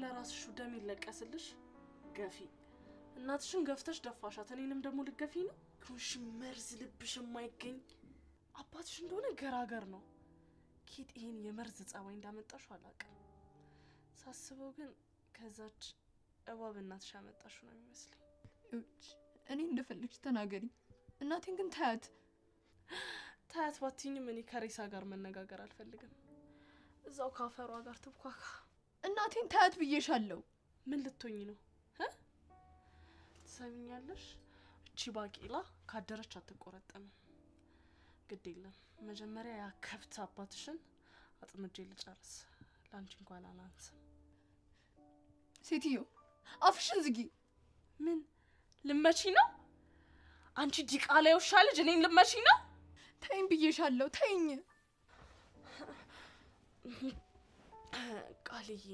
ለራስሽ ደም ይለቀስልሽ ገፊ እናትሽን ገፍተሽ ደፋሻት እኔንም ደሞ ልገፊ ነው ኩሽ መርዝ ልብሽ የማይገኝ አባትሽ እንደሆነ ገራገር ነው ኪት ይሄን የመርዝ ጻዋይ እንዳመጣሽ አላቀም ሳስበው ግን ከዛች እባብ እናትሽ ያመጣሽ ነው የሚመስለኝ እኔ እንደፈልግሽ ተናገሪ እናቴን ግን ታያት ባትኝም እኔ ከሬሳ ጋር መነጋገር አልፈልግም እዛው ካፈሯ ጋር ተብኳካ እናቴን ታያት ብዬሻለሁ ምን ልትሆኚ ነው ሰሚኛለሽ እቺ ባቂላ ካደረች አትቆረጠም ግድ የለም መጀመሪያ ያ ከብት አባትሽን አጥምጄ ልጨርስ ላንቺ እንኳን አላንስ ሴትዮ አፍሽን ዝጊ ምን ልመቺ ነው አንቺ ዲቃላ ይውሻ ልጅ እኔን ልመቺ ነው ተይኝ ብዬሻለሁ ተይኝ ቃልዬ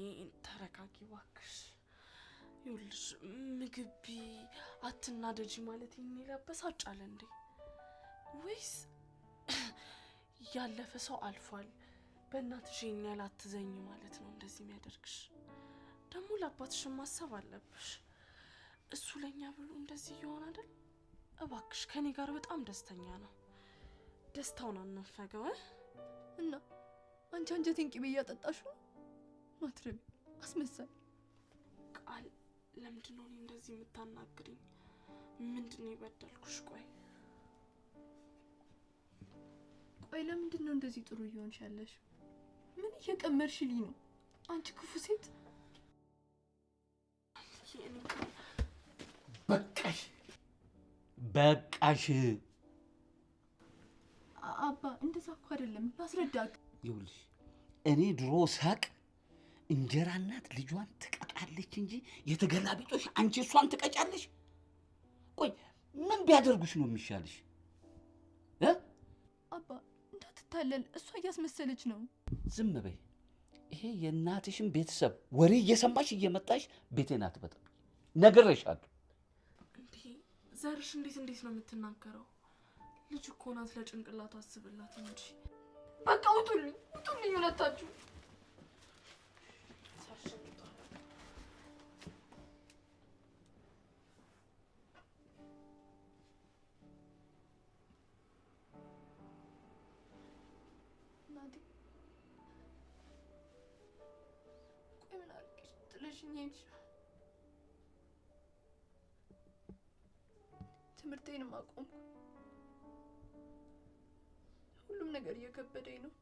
ተረጋጊ ዋክሽ ይኸውልሽ ምግቢ አትናደጂ ማለት የሚለበሳጫለ እንዴ ወይስ ያለፈ ሰው አልፏል በእናትሽ የኛል አትዘኝ ማለት ነው እንደዚህ የሚያደርግሽ ደሞ ለአባትሽ ማሰብ አለብሽ እሱ ለኛ ብሎ እንደዚህ ይሆን አይደል እባክሽ ከኔ ጋር በጣም ደስተኛ ነው ደስታውን አንፈገው እና አንቺ አንጀቴን ቅቤ ያጠጣሽ ማትረብ አስመሳይ ቃል ለምንድነው እንደዚህ የምታናግሪኝ ምንድነው ይበደልኩሽ ቆይ ለምንድነው እንደዚህ ጥሩ ይሆንሽ ያለሽ ምን እየቀመርሽልኝ ነው አንቺ ክፉ ሴት በቃሽ አባ እንደዛ እኮ አይደለም ላስረዳክ ይኸውልሽ እኔ ድሮ ሳቅ እንጀራ እናት ልጇን ትቀጣለች እንጂ የተገላቢጦሽ አንቺ እሷን ትቀጫለሽ ቆይ ምን ቢያደርጉሽ ነው የሚሻልሽ አባ እንዳትታለል እሷ እያስመሰለች ነው ዝም በይ ይሄ የእናትሽን ቤተሰብ ወሬ እየሰማሽ እየመጣሽ ቤቴን አትበጠብቂ ነገርሻለሁ እንዴ ዘርሽ እንዴት ነው የምትናገረው ልጅ እኮ ናት ለጭንቅላቷ አስብላት እንጂ በቃ ውጡልኝ ሁለታችሁ ትምህርቴን ማቆም ሁሉም ነገር እየከበደኝ ነው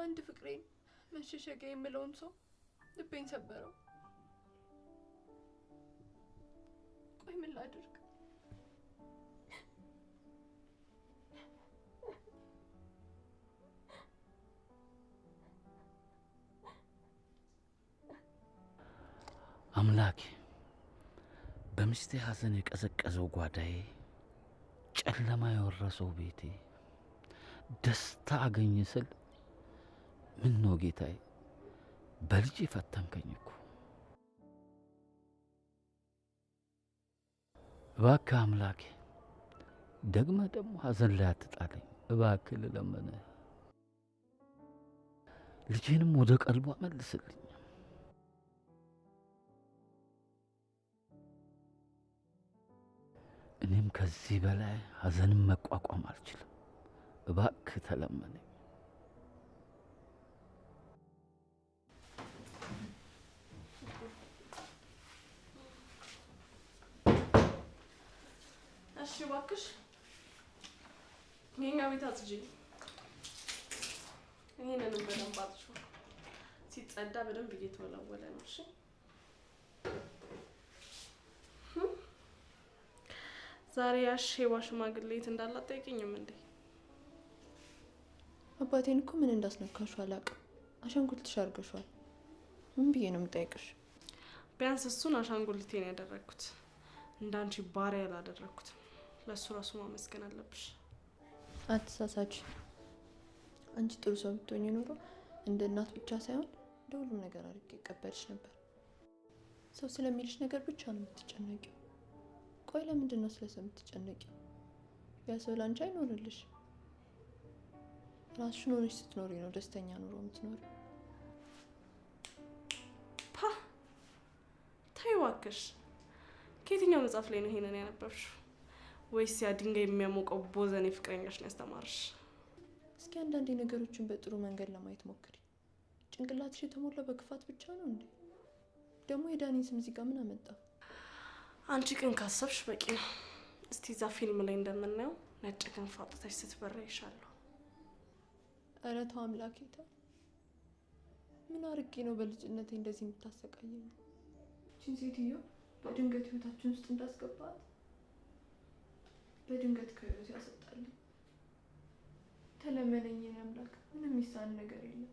አንድ ፍቅሬን መሸሸጊያ የምለውን ሰው ልቤን ሰበረው ቆይ ምን ላድርግ አምላኬ በሚስቴ ሐዘን የቀዘቀዘው ጓዳዬ ጨለማ የወረሰው ቤቴ ደስታ አገኘ ስል ምን ነው ጌታዬ በልጅ ፈተንከኝ እኮ እባክህ አምላኬ ደግመ ደግሞ ሐዘን ላይ አትጣለኝ እባክህ ልለምንህ ልጄንም ወደ ቀልቧ መልስልኝ እኔም ከዚህ በላይ ሐዘንን መቋቋም አልችልም እባክህ ተለመነኝ እሺ እባክሽ የኛ ቤት አጽጂ ይሄንን በደንብ አጥሹ ሲጸዳ በደንብ እየተወለወለ ነው እሺ ዛሬ ያሽዋ ሽማግሌት እንዳላጠይቅኝም እንዴ አባቴን እኮ ምን እንዳስነካሽ አላውቅም አሻንጉልትሽ አርገሻል ምን ብዬ ነው የምጠይቅሽ ቢያንስ እሱን አሻንጉልቴን ያደረኩት እንዳንቺ ባሪያ ያላደረኩት ለሱ ራሱ ማመስገን አለብሽ አትሳሳች አንቺ ጥሩ ሰው ብትሆኚ ኖሮ እንደ እናት ብቻ ሳይሆን ለሁሉም ነገር አድርጌ እቀበልሽ ነበር ሰው ስለሚልሽ ነገር ብቻ ነው የምትጨነቂው ቆይ ለምንድን ነው ስለሰው የምትጨነቂው ያ ሰው ላንቺ አይኖርልሽ ራስሽን ሆነሽ ስትኖሪ ነው ደስተኛ ኑሮ የምትኖሪ። ፓ ተይ እባክሽ። ከየትኛው መጽሐፍ ላይ ነው ይሄንን ያነበብሽው? ወይስ ያ ድንጋይ የሚያሞቀው ቦዘኔ ፍቅረኛሽ ነው ያስተማርሽ? እስኪ አንዳንዴ ነገሮችን በጥሩ መንገድ ለማየት ሞክሪ። ጭንቅላትሽ የተሞላው በክፋት ብቻ ነው እንዴ? ደግሞ የዳኒን ስም እዚህ ጋር ምን አመጣ? አንቺ ግን ካሰብሽ በቂ ነው። እስቲ እዛ ፊልም ላይ እንደምናየው ነጭ ክንፍ አውጥተሽ ስትበራ ይሻለሁ። ኧረ ተው አምላኬ ተው። ምን አርጌ ነው በልጅነቴ እንደዚህ የምታሰቃየኝ? እቺን ሴትዮ በድንገት ህይወታችን ውስጥ እንዳስገባት በድንገት ከህይወት ያሰጣልኝ። ተለመነኝ የኔ አምላክ፣ ምንም የሚሳን ነገር የለም።